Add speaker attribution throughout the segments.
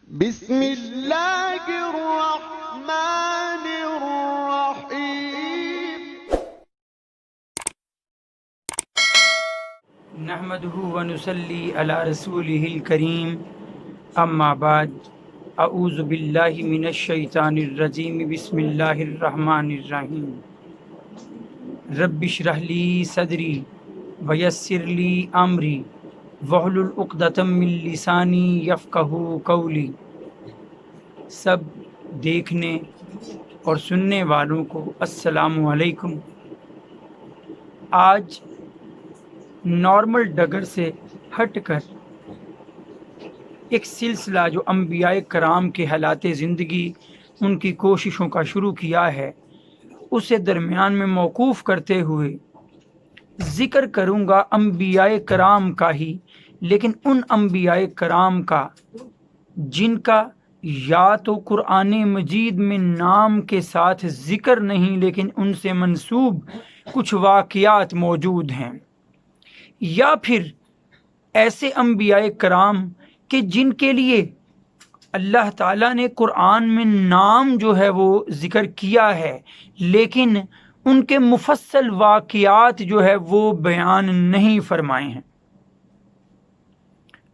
Speaker 1: بسم اللہ الرحمن الرحیم
Speaker 2: نحمده ونصلي على رسوله الكريم اما بعد اعوذ باللہ من الشیطان الرجیم بسم اللہ الرحمن الرحیم رب اشرح لی صدری ویسر لی امری واحلل عقدۃ من لسانی یفقہوا قولی۔ سب دیکھنے اور سننے والوں کو السلام علیکم۔ آج نارمل ڈگر سے ہٹ کر ایک سلسلہ جو انبیاء کرام کے حالات زندگی، ان کی کوششوں کا شروع کیا ہے، اسے درمیان میں موقوف کرتے ہوئے ذکر کروں گا انبیاء کرام کا ہی، لیکن ان انبیاء کرام کا جن کا یا تو قرآن مجید میں نام کے ساتھ ذکر نہیں، لیکن ان سے منسوب کچھ واقعات موجود ہیں، یا پھر ایسے انبیاء کرام کہ جن کے لیے اللہ تعالیٰ نے قرآن میں نام جو ہے وہ ذکر کیا ہے، لیکن ان کے مفصل واقعات جو ہے وہ بیان نہیں فرمائے ہیں۔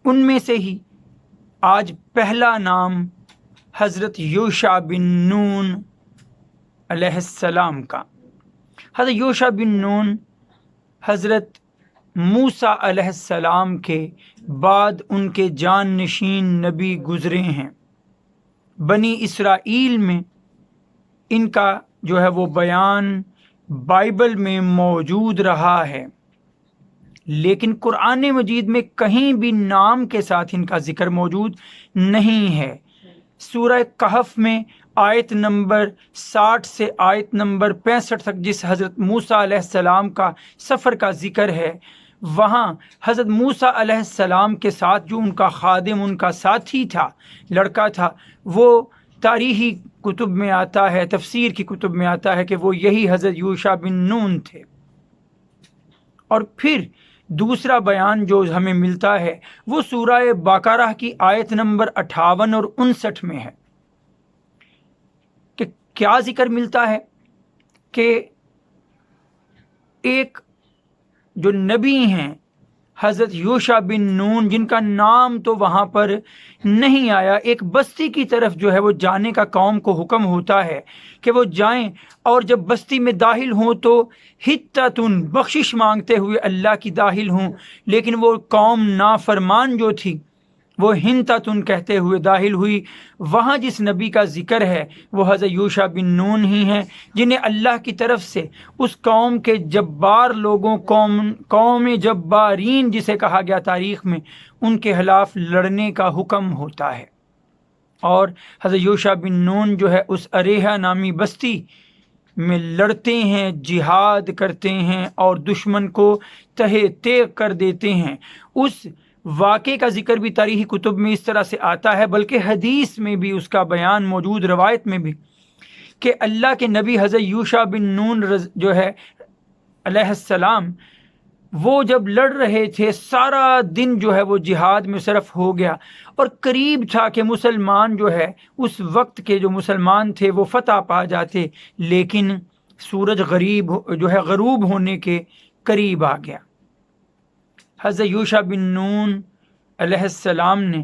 Speaker 2: ان میں سے ہی آج پہلا نام حضرت یوشع بن نون علیہ السلام کا۔ حضرت یوشع بن نون حضرت موسیٰ علیہ السلام کے بعد ان کے جان نشین نبی گزرے ہیں۔ بنی اسرائیل میں ان کا جو ہے وہ بیان بائبل میں موجود رہا ہے، لیکن قرآن مجید میں کہیں بھی نام کے ساتھ ان کا ذکر موجود نہیں ہے۔ سورہ کہف میں آیت نمبر 60 سے آیت نمبر 65 تک جس حضرت موسیٰ علیہ السلام کا سفر کا ذکر ہے، وہاں حضرت موسیٰ علیہ السلام کے ساتھ جو ان کا خادم، ان کا ساتھی تھا، لڑکا تھا، وہ تاریخی کتب میں آتا ہے، تفسیر کی کتب میں آتا ہے کہ وہ یہی حضرت یوشع بن نون تھے۔ اور پھر دوسرا بیان جو ہمیں ملتا ہے وہ سورہ بقرہ کی آیت نمبر 58 اور 59 میں ہے، کہ کیا ذکر ملتا ہے کہ ایک جو نبی ہیں حضرت یوشع بن نون، جن کا نام تو وہاں پر نہیں آیا، ایک بستی کی طرف جو ہے وہ جانے کا قوم کو حکم ہوتا ہے کہ وہ جائیں، اور جب بستی میں داخل ہوں تو حتتن بخشش مانگتے ہوئے اللہ کی داخل ہوں، لیکن وہ قوم نافرمان جو تھی وہ ہنتتن کہتے ہوئے داخل ہوئی۔ وہاں جس نبی کا ذکر ہے وہ حضرت یوشع بن نون ہی ہیں، جنہیں اللہ کی طرف سے اس قوم کے جبار لوگوں، قوم جبارین جسے کہا گیا تاریخ میں، ان کے خلاف لڑنے کا حکم ہوتا ہے۔ اور حضرت یوشع بن نون جو ہے اس اریحہ نامی بستی میں لڑتے ہیں، جہاد کرتے ہیں اور دشمن کو تہہ تیغ کر دیتے ہیں۔ اس واقعے کا ذکر بھی تاریخی کتب میں اس طرح سے آتا ہے، بلکہ حدیث میں بھی اس کا بیان موجود، روایت میں بھی، کہ اللہ کے نبی حضرت یوشع بن نون جو ہے علیہ السلام، وہ جب لڑ رہے تھے، سارا دن جو ہے وہ جہاد میں صرف ہو گیا، اور قریب تھا کہ مسلمان جو ہے اس وقت کے جو مسلمان تھے وہ فتح پا جاتے، لیکن سورج غروب ہونے کے قریب آ گیا۔ حضرت یوشع بن نون علیہ السلام نے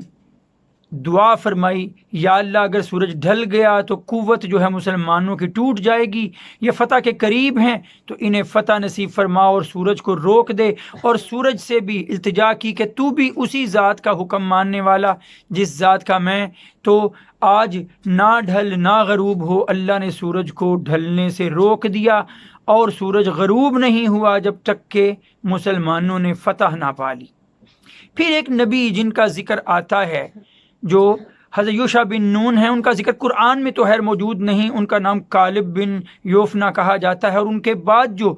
Speaker 2: دعا فرمائی، یا اللہ اگر سورج ڈھل گیا تو قوت جو ہے مسلمانوں کی ٹوٹ جائے گی، یہ فتح کے قریب ہیں تو انہیں فتح نصیب فرما اور سورج کو روک دے۔ اور سورج سے بھی التجا کی کہ تو بھی اسی ذات کا حکم ماننے والا جس ذات کا میں، تو آج نہ ڈھل نہ غروب ہو۔ اللہ نے سورج کو ڈھلنے سے روک دیا، اور سورج غروب نہیں ہوا جب تک کہ مسلمانوں نے فتح نہ پا لی۔ پھر ایک نبی جن کا ذکر آتا ہے جو حضرت یوشع بن نون ہیں، ان کا ذکر قرآن میں تو خیر موجود نہیں، ان کا نام کالب بن یوفنا کہا جاتا ہے، اور ان کے بعد جو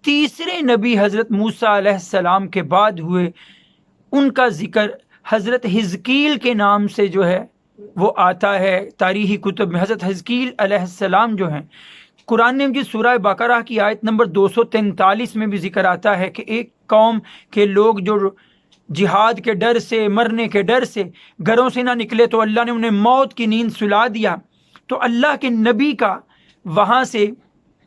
Speaker 2: تیسرے نبی حضرت موسیٰ علیہ السلام کے بعد ہوئے، ان کا ذکر حضرت حزقیل کے نام سے جو ہے وہ آتا ہے تاریخی کتب میں۔ حضرت حزقیل علیہ السلام جو ہیں، قرآن مجید سورہ بقرہ کی آیت نمبر 243 میں بھی ذکر آتا ہے کہ ایک قوم کے لوگ جو جہاد کے ڈر سے، مرنے کے ڈر سے گھروں سے نہ نکلے تو اللہ نے انہیں موت کی نیند سلا دیا۔ تو اللہ کے نبی کا وہاں سے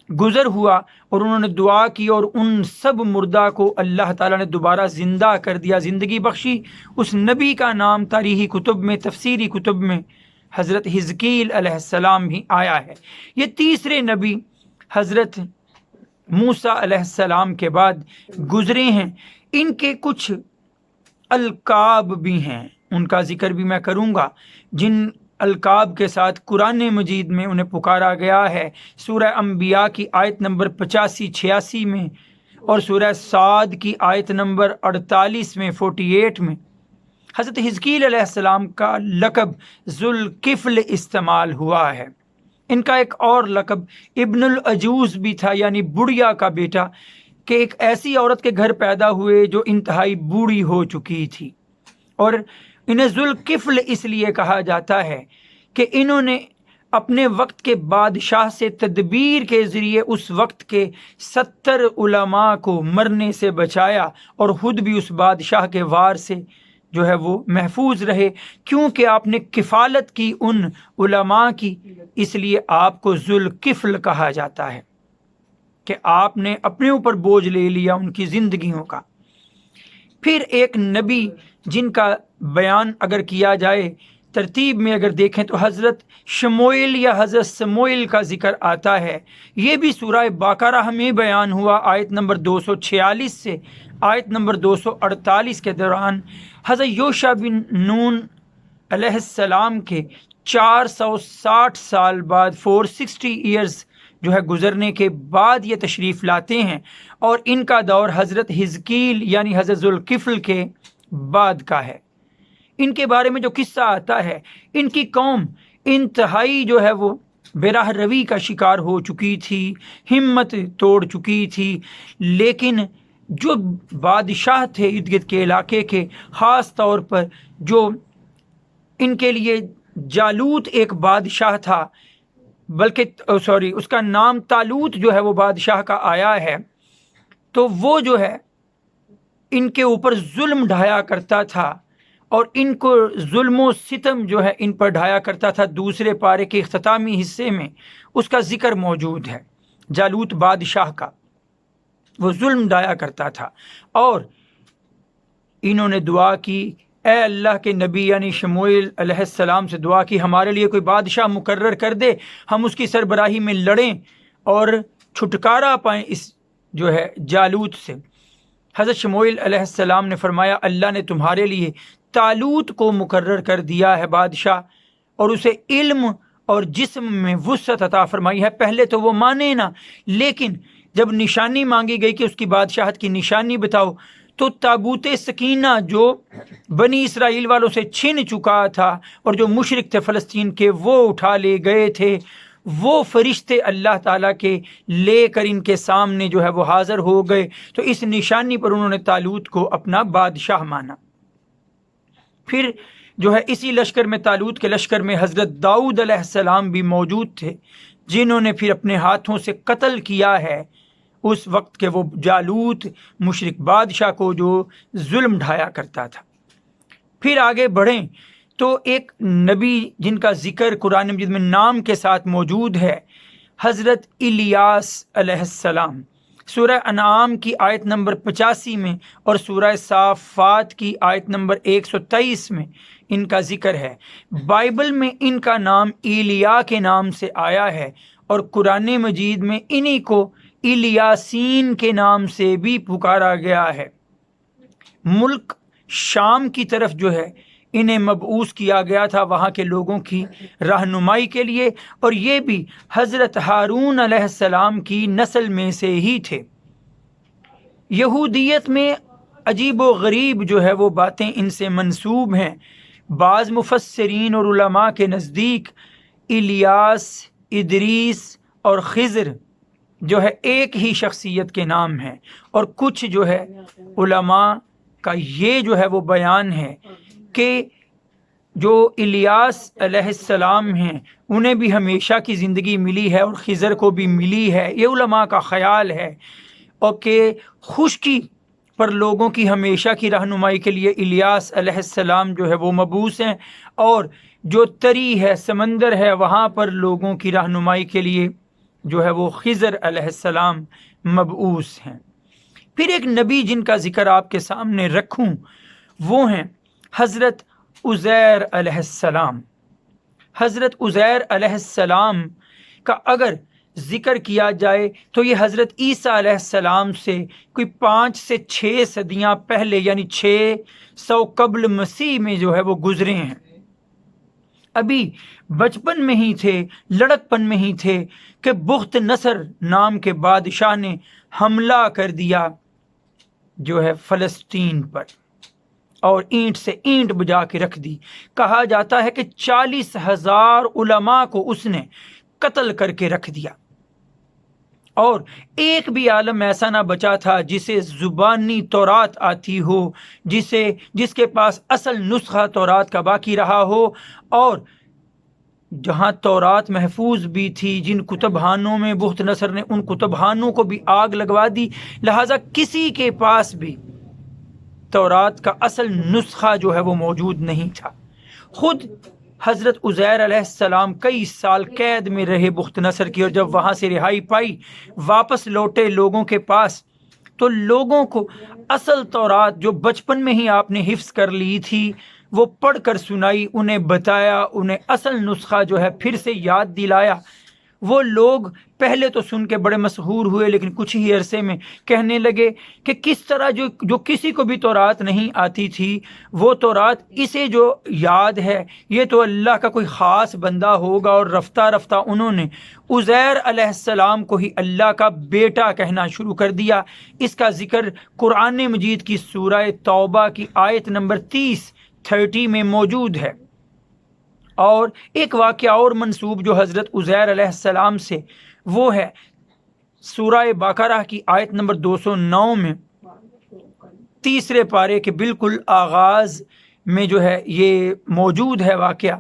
Speaker 2: گزر ہوا اور انہوں نے دعا کی اور ان سب مردہ کو اللہ تعالیٰ نے دوبارہ زندہ کر دیا، زندگی بخشی۔ اس نبی کا نام تاریخی کتب میں، تفسیری کتب میں حضرت حزقیل علیہ السلام بھی آیا ہے۔ یہ تیسرے نبی حضرت موسیٰ علیہ السلام کے بعد گزرے ہیں۔ ان کے کچھ القاب بھی ہیں، ان کا ذکر بھی میں کروں گا، جن القاب کے ساتھ قرآن مجید میں انہیں پکارا گیا ہے۔ سورہ انبیاء کی آیت نمبر 85-86 میں اور سورہ صاد کی آیت نمبر 48 میں 48 میں حضرت حزقیل علیہ السلام کا لقب ذوالکفل استعمال ہوا ہے۔ ان کا ایک اور لقب ابن العجوز بھی تھا، یعنی بڑھیا کا بیٹا، کہ ایک ایسی عورت کے گھر پیدا ہوئے جو انتہائی بوڑھی ہو چکی تھی، اور انہیں ذوالکفل اس لیے کہا جاتا ہے کہ انہوں نے اپنے وقت کے بادشاہ سے تدبیر کے ذریعے اس وقت کے 70 علماء کو مرنے سے بچایا، اور خود بھی اس بادشاہ کے وار سے جو ہے وہ محفوظ رہے، کیونکہ آپ نے کفالت کی ان علماء کی، اس لیے آپ کو ذوالکفل کہا جاتا ہے کہ آپ نے اپنے اوپر بوجھ لے لیا ان کی زندگیوں کا۔ پھر ایک نبی جن کا بیان اگر کیا جائے ترتیب میں اگر دیکھیں تو حضرت شموئیل یا حضرت سموئیل کا ذکر آتا ہے۔ یہ بھی سورہ بقرہ میں بیان ہوا، آیت نمبر 246 سے آیت نمبر 248 کے دوران حضرت یوشع بن نون علیہ السلام کے 460 سال بعد 460 ایئرز جو ہے گزرنے کے بعد یہ تشریف لاتے ہیں، اور ان کا دور حضرت حزقیل یعنی حضرت ذوالکفل کے بعد کا ہے۔ ان کے بارے میں جو قصہ آتا ہے، ان کی قوم انتہائی جو ہے وہ بے راہ روی کا شکار ہو چکی تھی، ہمت توڑ چکی تھی، لیکن جو بادشاہ تھے ارد گرد کے علاقے کے، خاص طور پر جو ان کے لیے جالوت ایک بادشاہ تھا، بلکہ اس کا نام طالوت جو ہے وہ بادشاہ کا آیا ہے، تو وہ جو ہے ان کے اوپر ظلم ڈھایا کرتا تھا، اور ان کو ظلم و ستم جو ہے ان پر ڈھایا کرتا تھا۔ دوسرے پارے کے اختتامی حصے میں اس کا ذکر موجود ہے، جالوت بادشاہ کا وہ ظلم ڈھایا کرتا تھا، اور انہوں نے دعا کی، اے اللہ کے نبی یعنی شموئیل علیہ السلام سے دعا کی، ہمارے لیے کوئی بادشاہ مقرر کر دے، ہم اس کی سربراہی میں لڑیں اور چھٹکارا پائیں اس جو ہے جالوت سے۔ حضرت شموئیل علیہ السلام نے فرمایا، اللہ نے تمہارے لیے طالوت کو مقرر کر دیا ہے بادشاہ، اور اسے علم اور جسم میں وسعت عطا فرمائی ہے۔ پہلے تو وہ مانے نہ، لیکن جب نشانی مانگی گئی کہ اس کی بادشاہت کی نشانی بتاؤ، تو تابوت سکینہ جو بنی اسرائیل والوں سے چھن چکا تھا اور جو مشرک تھے فلسطین کے، وہ اٹھا لے گئے تھے، وہ فرشتے اللہ تعالیٰ کے لے کر ان کے سامنے جو ہے وہ حاضر ہو گئے۔ تو اس نشانی پر انہوں نے طالوت کو اپنا بادشاہ مانا۔ پھر جو ہے اسی لشکر میں، طالوت کے لشکر میں حضرت داؤد علیہ السلام بھی موجود تھے، جنہوں نے پھر اپنے ہاتھوں سے قتل کیا ہے اس وقت کے وہ جالوت مشرک بادشاہ کو جو ظلم ڈھایا کرتا تھا۔ پھر آگے بڑھیں تو ایک نبی جن کا ذکر قرآن مجید میں نام کے ساتھ موجود ہے، حضرت الیاس علیہ السلام۔ سورہ انعام کی آیت نمبر 85 میں اور سورہ صافات کی آیت نمبر 123 میں ان کا ذکر ہے۔ بائبل میں ان کا نام ایلیا کے نام سے آیا ہے، اور قرآن مجید میں انہی کو الیاسین کے نام سے بھی پکارا گیا ہے۔ ملک شام کی طرف جو ہے انہیں مبعوث کیا گیا تھا وہاں کے لوگوں کی رہنمائی کے لیے، اور یہ بھی حضرت ہارون علیہ السلام کی نسل میں سے ہی تھے۔ یہودیت میں عجیب و غریب جو ہے وہ باتیں ان سے منسوب ہیں۔ بعض مفسرین اور علماء کے نزدیک الیاس، ادریس اور خضر جو ہے ایک ہی شخصیت کے نام ہیں، اور کچھ جو ہے علماء کا یہ جو ہے وہ بیان ہے کہ جو الیاس علیہ السلام ہیں انہیں بھی ہمیشہ کی زندگی ملی ہے اور خضر کو بھی ملی ہے، یہ علماء کا خیال ہے، اور کہ خشکی پر لوگوں کی ہمیشہ کی رہنمائی کے لیے الیاس علیہ السلام جو ہے وہ مبعوث ہیں، اور جو تری ہے، سمندر ہے، وہاں پر لوگوں کی رہنمائی کے لیے جو ہے وہ خضر علیہ السلام مبعوث ہیں۔ پھر ایک نبی جن کا ذکر آپ کے سامنے رکھوں وہ ہیں حضرت عزیر علیہ السلام۔ حضرت عزیر علیہ السلام کا اگر ذکر کیا جائے تو یہ حضرت عیسیٰ علیہ السلام سے کوئی 5 سے 6 صدیاں پہلے، یعنی 600 قبل مسیح میں جو ہے وہ گزرے ہیں۔ ابھی بچپن میں ہی تھے، لڑکپن میں ہی تھے کہ بخت نصر نام کے بادشاہ نے حملہ کر دیا جو ہے فلسطین پر، اور اینٹ سے اینٹ بجا کے رکھ دی۔ کہا جاتا ہے کہ 40,000 علماء کو اس نے قتل کر کے رکھ دیا، اور ایک بھی عالم ایسا نہ بچا تھا جسے زبانی تورات آتی ہو، جس کے پاس اصل نسخہ تورات کا باقی رہا ہو، اور جہاں تورات محفوظ بھی تھی، جن کتبخانوں میں بخت نصر نے ان کتبخانوں کو بھی آگ لگوا دی، لہٰذا کسی کے پاس بھی تورات کا اصل نسخہ جو ہے وہ موجود نہیں تھا۔ خود حضرت عزیر علیہ السلام کئی سال قید میں رہے بخت نصر کی، اور جب وہاں سے رہائی پائی واپس لوٹے لوگوں کے پاس، تو لوگوں کو اصل تورات جو بچپن میں ہی آپ نے حفظ کر لی تھی وہ پڑھ کر سنائی، انہیں بتایا، انہیں اصل نسخہ جو ہے پھر سے یاد دلایا۔ وہ لوگ پہلے تو سن کے بڑے مسحور ہوئے، لیکن کچھ ہی عرصے میں کہنے لگے کہ کس طرح جو کسی کو بھی تورات نہیں آتی تھی، وہ تورات اسے جو یاد ہے، یہ تو اللہ کا کوئی خاص بندہ ہوگا، اور رفتہ رفتہ انہوں نے عزیر علیہ السلام کو ہی اللہ کا بیٹا کہنا شروع کر دیا۔ اس کا ذکر قرآن مجید کی سورہ توبہ کی آیت نمبر 30 میں موجود ہے۔ اور ایک واقعہ اور منسوب جو حضرت عزیر علیہ السلام سے، وہ ہے سورہ بقرہ کی آیت نمبر 209 میں، تیسرے پارے کے بالکل آغاز میں جو ہے یہ موجود ہے واقعہ،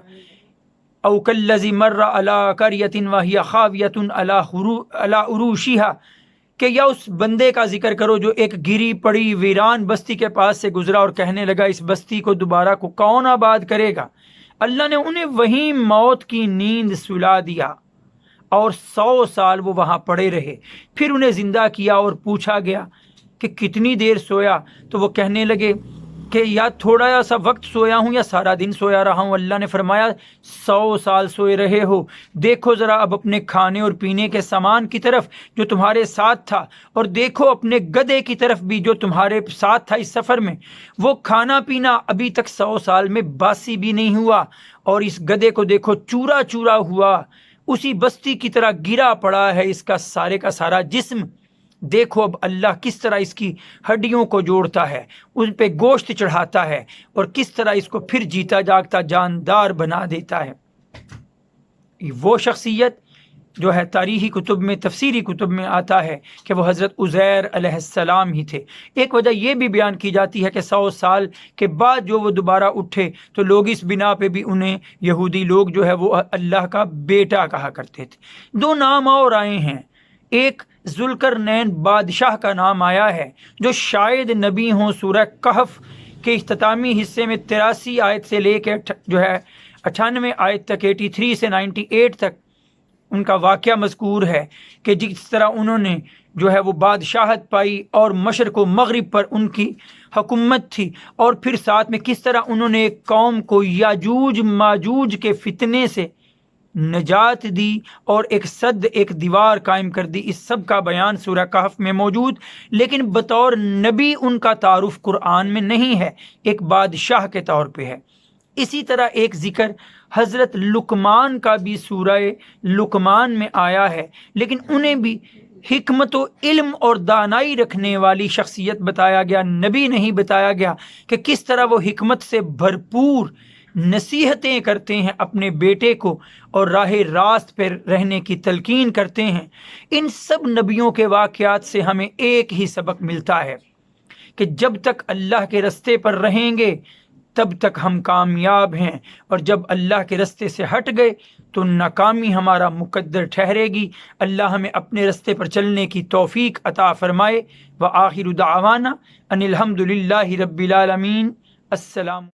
Speaker 2: او کالذی مر علی قریۃ وہی خاویۃ علی عروشہا، کہ یا اس بندے کا ذکر کرو جو ایک گری پڑی ویران بستی کے پاس سے گزرا اور کہنے لگا اس بستی کو دوبارہ کو کون آباد کرے گا؟ اللہ نے انہیں وہیں موت کی نیند سلا دیا، اور 100 سال وہ وہاں پڑے رہے۔ پھر انہیں زندہ کیا اور پوچھا گیا کہ کتنی دیر سویا؟ تو وہ کہنے لگے کہ یا تھوڑا سا وقت سویا ہوں یا سارا دن سویا رہا ہوں۔ اللہ نے فرمایا 100 سال سوئے رہے ہو، دیکھو ذرا اب اپنے کھانے اور پینے کے سامان کی طرف جو تمہارے ساتھ تھا، اور دیکھو اپنے گدھے کی طرف بھی جو تمہارے ساتھ تھا اس سفر میں، وہ کھانا پینا ابھی تک 100 سال میں باسی بھی نہیں ہوا، اور اس گدھے کو دیکھو چورا چورا ہوا، اسی بستی کی طرح گرا پڑا ہے اس کا سارے کا سارا جسم۔ دیکھو اب اللہ کس طرح اس کی ہڈیوں کو جوڑتا ہے، ان پہ گوشت چڑھاتا ہے، اور کس طرح اس کو پھر جیتا جاگتا جاندار بنا دیتا ہے۔ وہ شخصیت جو ہے تاریخی کتب میں، تفسیری کتب میں آتا ہے کہ وہ حضرت عزیر علیہ السلام ہی تھے۔ ایک وجہ یہ بھی بیان کی جاتی ہے کہ 100 سال کے بعد جو وہ دوبارہ اٹھے تو لوگ اس بنا پہ بھی انہیں، یہودی لوگ جو ہے وہ اللہ کا بیٹا کہا کرتے تھے۔ 2 نام اور آئے ہیں، ایک ذوالقرنین بادشاہ کا نام آیا ہے جو شاید نبی ہوں۔ سورہ کہف کے اختتامی حصے میں 83 آیت سے لے کے جو ہے 98 آیت تک، 83 سے 98 تک ان کا واقعہ مذکور ہے کہ جس طرح انہوں نے جو ہے وہ بادشاہت پائی، اور مشرق و مغرب پر ان کی حکومت تھی، اور پھر ساتھ میں کس طرح انہوں نے ایک قوم کو یاجوج ماجوج کے فتنے سے نجات دی اور ایک صد، ایک دیوار قائم کر دی۔ اس سب کا بیان سورہ کہف میں موجود، لیکن بطور نبی ان کا تعارف قرآن میں نہیں ہے، ایک بادشاہ کے طور پہ ہے۔ اسی طرح ایک ذکر حضرت لقمان کا بھی سورہ لقمان میں آیا ہے، لیکن انہیں بھی حکمت و علم اور دانائی رکھنے والی شخصیت بتایا گیا، نبی نہیں بتایا گیا کہ کس طرح وہ حکمت سے بھرپور نصیحتیں کرتے ہیں اپنے بیٹے کو اور راہ راست پر رہنے کی تلقین کرتے ہیں۔ ان سب نبیوں کے واقعات سے ہمیں ایک ہی سبق ملتا ہے کہ جب تک اللہ کے رستے پر رہیں گے تب تک ہم کامیاب ہیں، اور جب اللہ کے رستے سے ہٹ گئے تو ناکامی ہمارا مقدر ٹھہرے گی۔ اللہ ہمیں اپنے رستے پر چلنے کی توفیق عطا فرمائے۔ وآخر دعوانا ان الحمد للہ رب العالمین۔ السلام